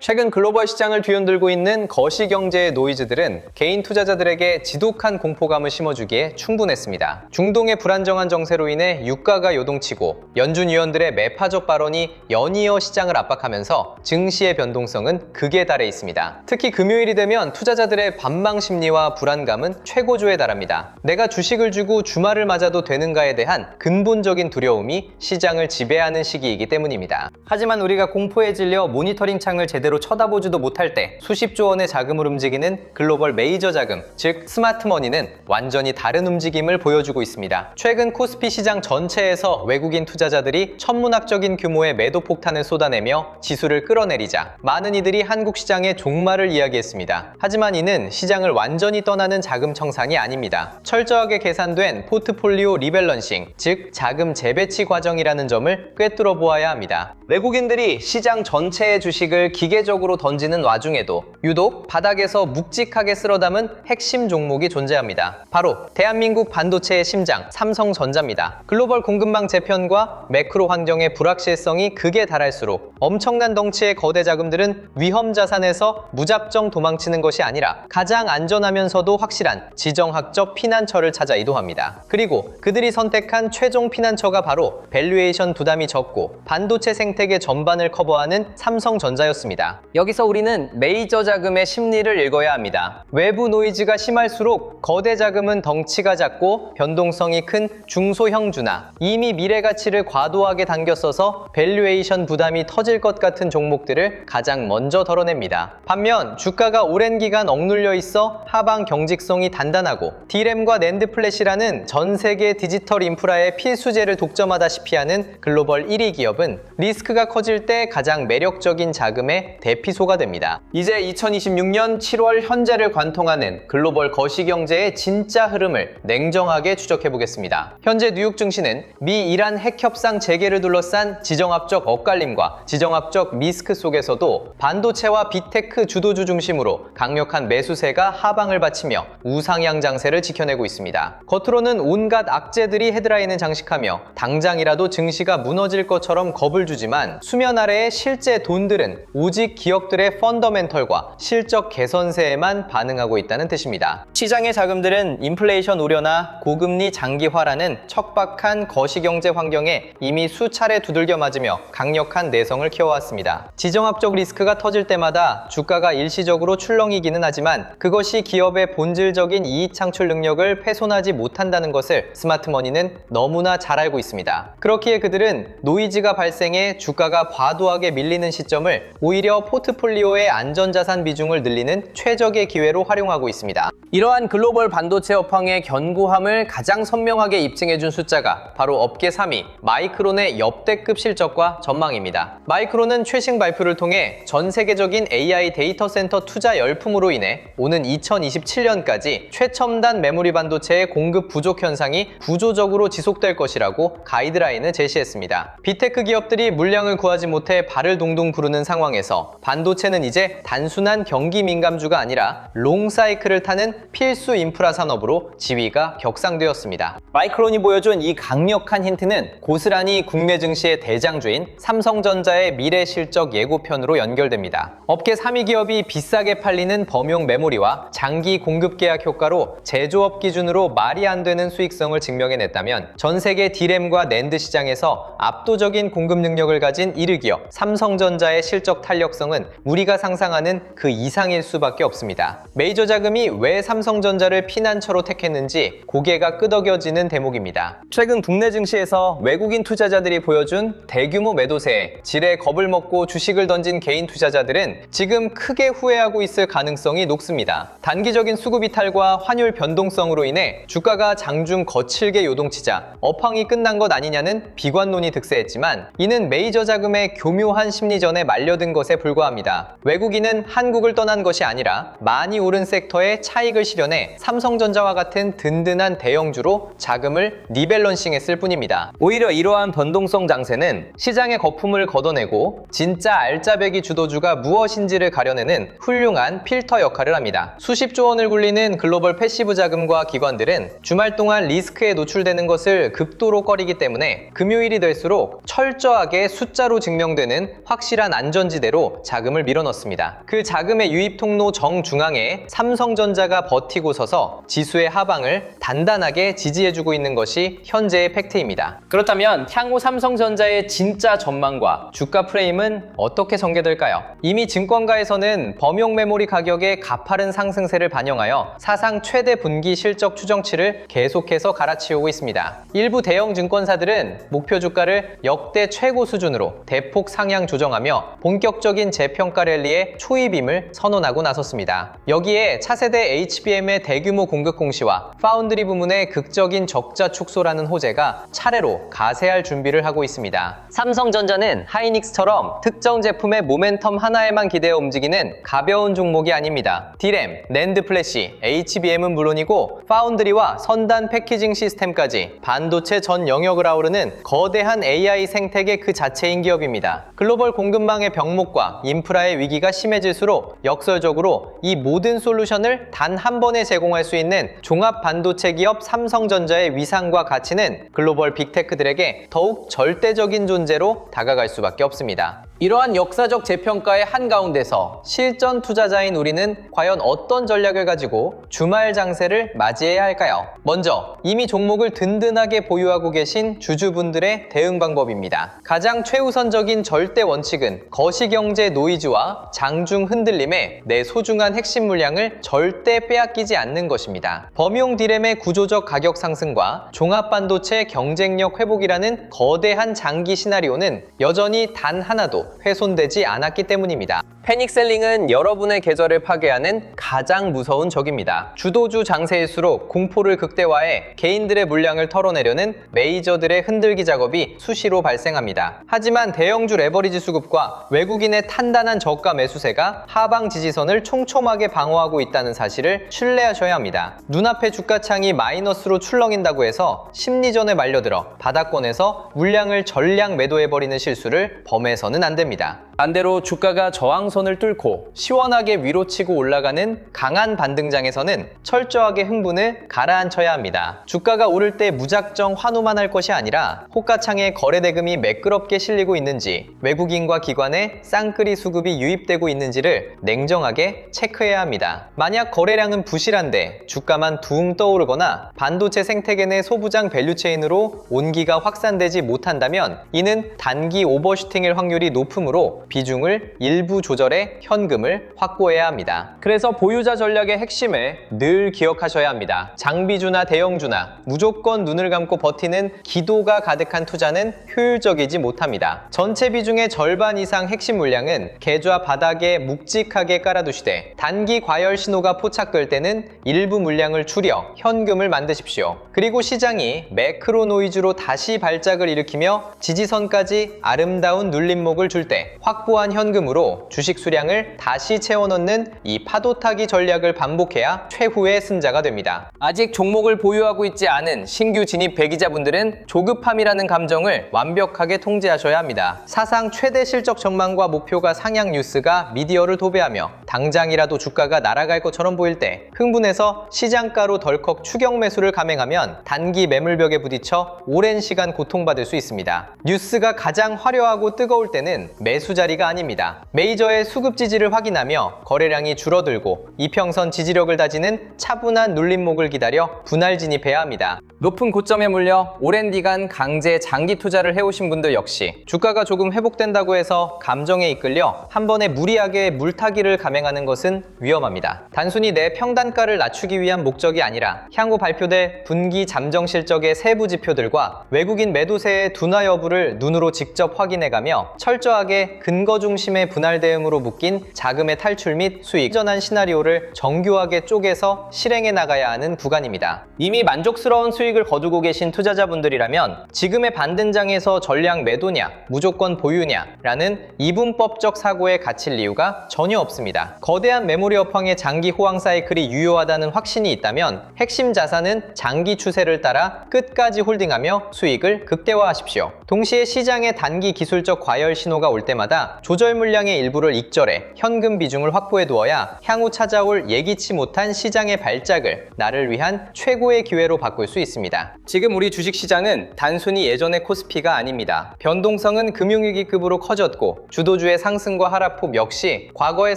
최근 글로벌 시장을 뒤흔들고 있는 거시경제의 노이즈들은 개인 투자자들에게 지독한 공포감을 심어주기에 충분했습니다. 중동의 불안정한 정세로 인해 유가가 요동치고 연준 위원들의 매파적 발언이 연이어 시장을 압박하면서 증시의 변동성은 극에 달해 있습니다. 특히 금요일이 되면 투자자들의 반망 심리와 불안감은 최고조에 달합니다. 내가 주식을 주고 주말을 맞아도 되는가에 대한 근본적인 두려움이 시장을 지배하는 시기이기 때문입니다. 하지만 우리가 공포에 질려 모니터링 창을 제대로 쳐다보지도 못할 때 수십조 원의 자금을 움직이는 글로벌 메이저 자금, 즉 스마트머니는 완전히 다른 움직임을 보여주고 있습니다. 최근 코스피 시장 전체에서 외국인 투자자들이 천문학적인 규모의 매도 폭탄을 쏟아내며 지수를 끌어내리자 많은 이들이 한국 시장의 종말을 이야기했습니다. 하지만 이는 시장을 완전히 떠나는 자금 청산이 아닙니다. 철저하게 계산된 포트폴리오 리밸런싱, 즉 자금 재배치 과정이라는 점을 꿰뚫어 보아야 합니다. 외국인들이 시장 전체의 주식을 기계적으로 던지는 와중에도 유독 바닥에서 묵직하게 쓸어 담은 핵심 종목이 존재합니다. 바로 대한민국 반도체의 심장, 삼성전자입니다. 글로벌 공급망 재편과 매크로 환경의 불확실성이 극에 달할수록 엄청난 덩치의 거대 자금들은 위험 자산에서 무작정 도망치는 것이 아니라 가장 안전하면서도 확실한 지정학적 피난처를 찾아 이동합니다. 그리고 그들이 선택한 최종 피난처가 바로 밸류에이션 부담이 적고 반도체 생태계 전반을 커버하는 삼성전자였습니다. 여기서 우리는 메이저 자금의 심리를 읽어야 합니다. 외부 노이즈가 심할수록 거대 자금은 덩치가 작고 변동성이 큰 중소형주나 이미 미래 가치를 과도하게 당겨 써서 밸류에이션 부담이 터질 것 같은 종목들을 가장 먼저 덜어냅니다. 반면 주가가 오랜 기간 억눌려 있어 하방 경직성이 단단하고 D램과 낸드 플래시라는 전 세계 디지털 인프라의 필수제를 독점하다시피 하는 글로벌 1위 기업은 리스크가 커질 때 가장 매력적인 자금의 대피소가 됩니다. 이제 2026년 7월 현재를 관통하는 글로벌 거시경제의 진짜 흐름을 냉정하게 추적해보겠습니다. 현재 뉴욕 증시는 미 이란 핵 협상 재개를 둘러싼 지정학적 엇갈림과 지정학적 리스크 속에서도 반도체와 빅테크 주도주 중심으로 강력한 매수세가 하방을 바치며 우상향 장세를 지켜내고 있습니다. 겉으로는 온갖 악재들이 헤드라인을 장식하며 당장이라도 증시가 무너질 것처럼 겁을 주지만 수면 아래의 실제 돈들은 오직 기업들의 펀더멘털과 실적 개선세에만 반응하고 있다는 뜻입니다. 시장의 자금들은 인플레이션 우려나 고금리 장기화라는 척박한 거시경제 환경에 이미 수차례 두들겨 맞으며 강력한 내성을 키워왔습니다. 지정학적 리스크가 터질 때마다 주가가 일시적으로 출렁이기는 하지만 그것이 기업의 본질적인 이익 창출 능력을 훼손하지 못한다는 것을 스마트머니는 너무나 잘 알고 있습니다. 그렇기에 그들은 노이즈가 발생해 주가가 과도하게 밀리는 시점을 오히려 포트폴리오의 안전자산 비중을 늘리는 최적의 기회로 활용하고 있습니다. 이러한 글로벌 반도체 업황의 견고함을 가장 선명하게 입증해준 숫자가 바로 업계 3위 마이크론의 역대급 실적과 전망입니다. 마이크론은 최신 발표를 통해 전 세계적인 AI 데이터 센터 투자 열풍으로 인해 오는 2027년까지 최첨단 메모리 반도체의 공급 부족 현상이 구조적으로 지속될 것이라고 가이드라인을 제시했습니다. 빅테크 기업들이 물량을 구하지 못해 발을 동동 구르는 상황에서 반도체는 이제 단순한 경기 민감주가 아니라 롱사이클을 타는 필수 인프라 산업으로 지위가 격상되었습니다. 마이크론이 보여준 이 강력한 힌트는 고스란히 국내 증시의 대장주인 삼성전자의 미래 실적 예고편으로 연결됩니다. 업계 3위 기업이 비싸게 팔리는 범용 메모리와 장기 공급 계약 효과로 제조업 기준으로 말이 안 되는 수익성을 증명해냈다면 전 세계 D램과 낸드 시장에서 압도적인 공급 능력을 가진 1위 기업 삼성전자의 실적 탄력성은 우리가 상상하는 그 이상일 수밖에 없습니다. 메이저 자금이 왜 삼성전자를 피난처로 택했는지 고개가 끄덕여지는 대목입니다. 최근 국내 증시에서 외국인 투자자들이 보여준 대규모 매도세에 지레 겁을 먹고 주식을 던진 개인 투자자들은 지금 크게 후회하고 있을 가능성이 높습니다. 단기적인 수급 이탈과 환율 변동성으로 인해 주가가 장중 거칠게 요동치자 업황이 끝난 것 아니냐는 비관론이 득세했지만 이는 메이저 자금의 교묘한 심리전에 말려든 것에 불과합니다. 외국인은 한국을 떠난 것이 아니라 많이 오른 섹터에 차익을 차익을 실현해 삼성전자와 같은 든든한 대형주로 자금을 리밸런싱했을 뿐입니다. 오히려 이러한 변동성 장세는 시장의 거품을 걷어내고 진짜 알짜배기 주도주가 무엇인지를 가려내는 훌륭한 필터 역할을 합니다. 수십조 원을 굴리는 글로벌 패시브 자금과 기관들은 주말 동안 리스크에 노출되는 것을 극도로 꺼리기 때문에 금요일이 될수록 철저하게 숫자로 증명되는 확실한 안전지대로 자금을 밀어넣습니다. 그 자금의 유입 통로 정중앙에 삼성전자가 버티고 서서 지수의 하방을 단단하게 지지해주고 있는 것이 현재의 팩트입니다. 그렇다면 향후 삼성전자의 진짜 전망과 주가 프레임은 어떻게 전개될까요? 이미 증권가에서는 범용 메모리 가격의 가파른 상승세를 반영하여 사상 최대 분기 실적 추정치를 계속해서 갈아치우고 있습니다. 일부 대형 증권사들은 목표 주가를 역대 최고 수준으로 대폭 상향 조정하며 본격적인 재평가 랠리에 초입임을 선언하고 나섰습니다. 여기에 차세대 HBM의 대규모 공급 공시와 파운드리 부문의 극적인 적자 축소라는 호재가 차례로 가세할 준비를 하고 있습니다. 삼성전자는 하이닉스처럼 특정 제품의 모멘텀 하나에만 기대어 움직이는 가벼운 종목이 아닙니다. D램, 낸드 플래시, HBM은 물론이고 파운드리와 선단 패키징 시스템까지 반도체 전 영역을 아우르는 거대한 AI 생태계 그 자체인 기업입니다. 글로벌 공급망의 병목과 인프라의 위기가 심해질수록 역설적으로 이 모든 솔루션을 단 한 번에 제공할 수 있는 종합 반도체 기업 삼성전자의 위상과 가치는 글로벌 빅테크들에게 더욱 절대적인 존재로 다가갈 수밖에 없습니다. 이러한 역사적 재평가의 한가운데서 실전 투자자인 우리는 과연 어떤 전략을 가지고 주말 장세를 맞이해야 할까요? 먼저 이미 종목을 든든하게 보유하고 계신 주주분들의 대응 방법입니다. 가장 최우선적인 절대 원칙은 거시경제 노이즈와 장중 흔들림에 내 소중한 핵심 물량을 절대 빼앗기지 않는 것입니다. 범용 D램의 구조적 가격 상승과 종합반도체 경쟁력 회복이라는 거대한 장기 시나리오는 여전히 단 하나도 훼손되지 않았기 때문입니다. 패닉셀링은 여러분의 계좌를 파괴하는 가장 무서운 적입니다. 주도주 장세일수록 공포를 극대화해 개인들의 물량을 털어내려는 메이저들의 흔들기 작업이 수시로 발생합니다. 하지만 대형주 레버리지 수급과 외국인의 탄단한 저가 매수세가 하방 지지선을 촘촘하게 방어하고 있다는 사실을 신뢰하셔야 합니다. 눈앞의 주가창이 마이너스로 출렁인다고 해서 심리전에 말려들어 바닥권에서 물량을 전량 매도해버리는 실수를 범해서는 안 됩니다. 반대로 주가가 저항선을 뚫고 시원하게 위로 치고 올라가는 강한 반등장에서는 철저하게 흥분을 가라앉혀야 합니다. 주가가 오를 때 무작정 환호만 할 것이 아니라 호가창에 거래대금이 매끄럽게 실리고 있는지 외국인과 기관의 쌍끌이 수급이 유입되고 있는지를 냉정하게 체크해야 합니다. 만약 거래량은 부실한데 주가만 둥 떠오르거나 반도체 생태계 내 소부장 밸류체인으로 온기가 확산되지 못한다면 이는 단기 오버슈팅일 확률이 높으므로 비중을 일부 조절해 현금을 확보해야 합니다. 그래서 보유자 전략의 핵심을 늘 기억하셔야 합니다. 장비주나 대형주나 무조건 눈을 감고 버티는 기도가 가득한 투자는 효율적이지 못합니다. 전체 비중의 절반 이상 핵심 물량은 계좌 바닥에 묵직하게 깔아두시되 단기 과열 신호가 포착될 때는 일부 물량을 줄여 현금을 만드십시오. 그리고 시장이 매크로 노이즈로 다시 발작을 일으키며 지지선까지 아름다운 눌림목을 줄 때 확보한 현금으로 주식 수량을 다시 채워넣는 이 파도타기 전략을 반복해야 최후의 승자가 됩니다. 아직 종목을 보유하고 있지 않은 신규 진입 배기자분들은 조급함이라는 감정을 완벽하게 통제하셔야 합니다. 사상 최대 실적 전망과 목표가 상향 뉴스가 미디어를 도배하며 당장이라도 주가가 날아갈 것처럼 보일 때 흥분해서 시장가로 덜컥 추격 매수를 감행하면 단기 매물벽에 부딪혀 오랜 시간 고통받을 수 있습니다. 뉴스가 가장 화려하고 뜨거울 때는 매수 자리가 아닙니다. 메이저의 수급 지지를 확인하며 거래량이 줄어들고 이평선 지지력을 다지는 차분한 눌림목을 기다려 분할 진입해야 합니다. 높은 고점에 물려 오랜 기간 강제 장기 투자를 해오신 분들 역시 주가가 조금 회복된다고 해서 감정에 이끌려 한 번에 무리하게 물타기를 감행하는 것은 위험합니다. 단순히 내 평단가를 낮추기 위한 목적이 아니라 향후 발표될 분기 잠정 실적의 세부 지표들과 외국인 매도세의 둔화 여부를 눈으로 직접 확인해가며 철저하게 근거 중심의 분할 대응으로 묶인 자금의 탈출 및 수익 전환 시나리오를 정교하게 쪼개서 실행해 나가야 하는 구간입니다. 이미 만족스러운 수익을 거두고 계신 투자자분들이라면 지금의 반등장에서 전량 매도냐 무조건 보유냐 라는 이분법적 사고에 갇힐 이유가 전혀 없습니다. 있습니다. 거대한 메모리 업황의 장기 호황 사이클이 유효하다는 확신이 있다면 핵심 자산은 장기 추세를 따라 끝까지 홀딩하며 수익을 극대화하십시오. 동시에 시장의 단기 기술적 과열 신호가 올 때마다 조절 물량의 일부를 익절해 현금 비중을 확보해 두어야 향후 찾아올 예기치 못한 시장의 발작을 나를 위한 최고의 기회로 바꿀 수 있습니다. 지금 우리 주식시장은 단순히 예전의 코스피가 아닙니다. 변동성은 금융위기급으로 커졌고 주도주의 상승과 하락폭 역시 과거의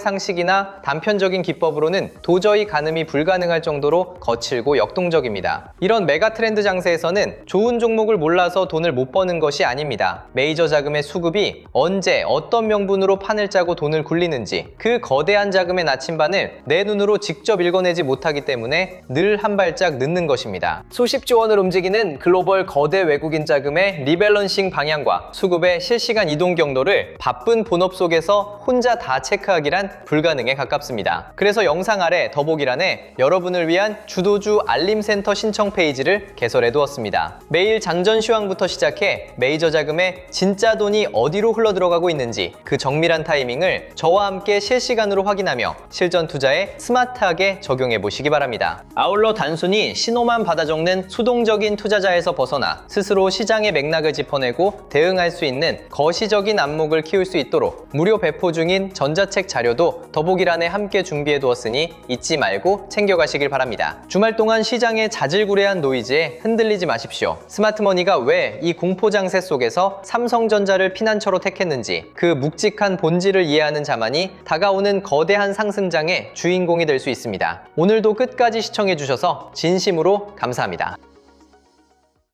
상식이나 단편적인 기법으로는 도저히 가늠이 불가능할 정도로 거칠고 역동적입니다. 이런 메가 트렌드 장세에서는 좋은 종목을 몰라서 돈을 못 버는 것이 아닙니다. 메이저 자금의 수급이 언제 어떤 명분으로 판을 짜고 돈을 굴리는지 그 거대한 자금의 나침반을 내 눈으로 직접 읽어내지 못하기 때문에 늘 한 발짝 늦는 것입니다. 수십조 원을 움직이는 글로벌 거대 외국인 자금의 리밸런싱 방향과 수급의 실시간 이동 경로를 바쁜 본업 속에서 혼자 다 체크하기란 불가능에 가깝습니다. 그래서 영상 아래 더보기란에 여러분을 위한 주도주 알림센터 신청 페이지를 개설해 두었습니다. 매일 장전 시황부터 시작해 메이저 자금의 진짜 돈이 어디로 흘러들어가고 있는지 그 정밀한 타이밍을 저와 함께 실시간으로 확인하며 실전 투자에 스마트하게 적용해 보시기 바랍니다. 아울러 단순히 신호만 받아 적는 수동적인 투자자에서 벗어나 스스로 시장의 맥락을 짚어내고 대응할 수 있는 거시적인 안목을 키울 수 있도록 무료 배포 중인 전자책 자료도 더보기란에 함께 준비해 두었으니 잊지 말고 챙겨가시길 바랍니다. 주말 동안 시장의 자질구레한 노이즈에 흔들리지 마십시오. 스마트머니가 왜 이 공포 장세 속에서 삼성전자를 피난처로 택했는지 그 묵직한 본질을 이해하는 자만이 다가오는 거대한 상승장의 주인공이 될 수 있습니다. 오늘도 끝까지 시청해 주셔서 진심으로 감사합니다.